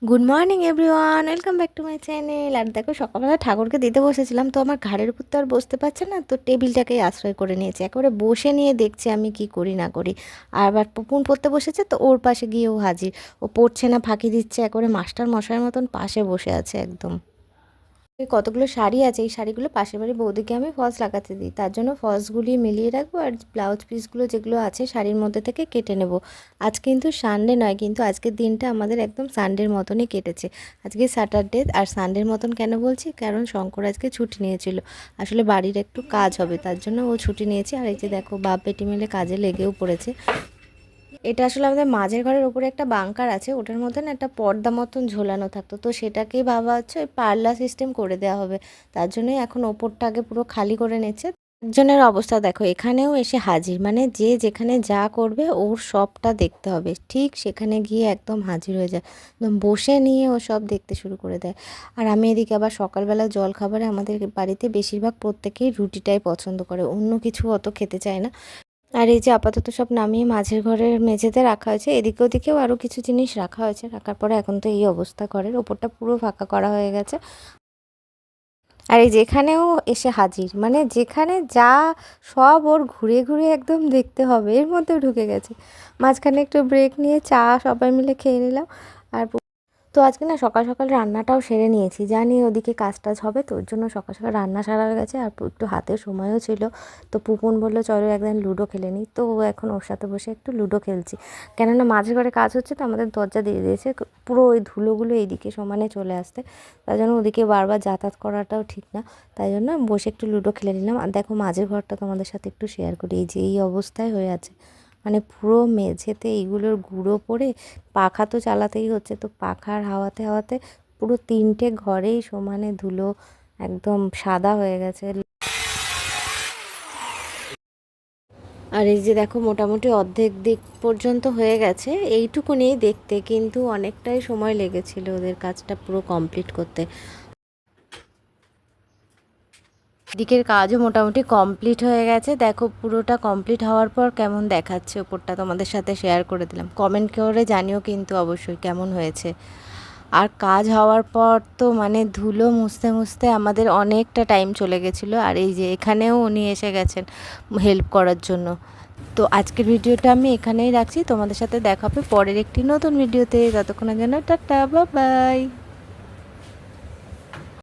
Good morning everyone, welcome back to my channel. আর দেখো, সকালবেলা ঠাকুরকে দিতে বসেছিলাম, তো আমার ঘাড়ের উপর তো আর বসতে পারছে না, তো টেবিলটাকেই আশ্রয় করে নিয়েছে। একেবারে বসে নিয়ে দেখছি আমি কি করি না করি। আর আবার পুপুন পড়তে বসেছে, তো ওর পাশে গিয়েও হাজির। ও পড়ছে না, ফাঁকি দিচ্ছে, একেবারে মাস্টার মশাইয়ের মতন পাশে বসে আছে একদম। কতগুলো শাড়ি আছে, এই শাড়িগুলো পাশের বাড়ি বৌদিকে আমি ফলস লাগাতে দিই, তার জন্য ফলসগুলি মিলিয়ে রাখবো আর ব্লাউজ পিসগুলো যেগুলো আছে শাড়ির মধ্যে থেকে কেটে নেব। আজ কিন্তু সানডে নয়, কিন্তু আজকের দিনটা আমাদের একদম সানডের মতনই কেটেছে। আজকে স্যাটারডে, আর সানডের মতন কেন বলছি, কারণ শঙ্কর আজকে ছুটি নিয়েছিল। আসলে বাড়ির একটু কাজ হবে, তার জন্য ও ছুটি নিয়েছে। আর এই যে দেখো, বাপ বেটি মিলে কাজে লেগেও পড়েছে। এটা আসলে আমাদের মাঝের ঘরের উপরে একটা বাংকার আছে, ওটার মধ্যে না একটা পর্দা মতন ঝোলানো থাকতো, তো সেটাকেই ভাবা হচ্ছে ওই পাল্লা সিস্টেম করে দেওয়া হবে। তার জন্যই এখন ওপরটা আগে পুরো খালি করে নিচ্ছে। একজনের অবস্থা দেখো, এখানেও এসে হাজির, মানে যে যেখানে যা করবে ওর সবটা দেখতে হবে, ঠিক সেখানে গিয়ে একদম হাজির হয়ে যায়, একদম বসে নিয়ে ও সব দেখতে শুরু করে দেয়। আর আমি এদিকে আবার সকালবেলা জল খাবারে আমাদের বাড়িতে বেশিরভাগ প্রত্যেকেই রুটিটাই পছন্দ করে, অন্য কিছু অত খেতে চায় না। আর এই যে আপাতত সব নামিয়ে মাঝের ঘরের মেঝেতে রাখা হয়েছে, এদিকে ওদিকেও আরও কিছু জিনিস রাখা হয়েছে। রাখার পরে এখন তো এই অবস্থা, ঘরের ওপরটা পুরো ফাঁকা করা হয়ে গেছে। আর এই যেখানেও এসে হাজির, মানে যেখানে যা সব ওর ঘুরে ঘুরে একদম দেখতে হবে, এর মধ্যেও ঢুকে গেছে। মাঝখানে একটু ব্রেক নিয়ে চা সবাই মিলে খেয়ে নিলাম। আর তো আজকে না সকাল সকাল রান্নাটাও সেরে নিয়েছি, জানি ওদিকে কাজ টাজ হবে, তো ওর জন্য সকাল সকাল রান্না সারা হয়ে গেছে। আর একটু হাতে সময়ও ছিল, তো পুপুন বললো চলো একদিন লুডো খেলে নিই, তো ও এখন ওর সাথে বসে একটু লুডো খেলছি। কেননা মাঝের ঘরে কাজ হচ্ছে, তো আমাদের দরজা দিয়ে দিয়েছে পুরো ওই ধুলোগুলো এইদিকে সমানে চলে আসতে, তাই জন্য ওদিকে বারবার যাতায়াত করাটাও ঠিক না। তাই জন্য বসে একটু লুডো খেলে নিলাম। আর দেখো, মাঝের ঘরটা তোমাদের সাথে একটু শেয়ার করি, এই যে এই অবস্থায় হয়ে আছে, মানে পুরো মেঝেতে এইগুলোর গুঁড়ো পড়ে। পাখা তো চালাতেই হচ্ছে, তো পাখার হাওয়াতে হাওয়াতে পুরো 3টে ঘরেই সমানে ধুলো, একদম সাদা হয়ে গেছে। আর এই যে দেখো, মোটামুটি অর্ধেক দিক পর্যন্ত হয়ে গেছে, এইটুকুনি দেখতে, কিন্তু অনেকটাই সময় লেগেছিল ওদের কাজটা পুরো কমপ্লিট করতে। দিকের কাজও মোটামুটি কমপ্লিট হয়ে গেছে, দেখো পুরোটা কমপ্লিট হওয়ার পর কেমন দেখাচ্ছে ওপরটা তোমাদের সাথে শেয়ার করে দিলাম। কমেন্ট করে জানিও কিন্তু অবশ্যই কেমন হয়েছে। আর কাজ হওয়ার পর তো মানে ধুলো মুছতে মুছতে আমাদের অনেকটা টাইম চলে গেছিলো। আর এই যে এখানেও উনি এসে গেছেন হেল্প করার জন্য। তো আজকের ভিডিওটা আমি এখানেই রাখছি, তোমাদের সাথে দেখা হবে পরের একটি নতুন ভিডিওতে। ততক্ষণের জন্য টাটা, বাই বাই।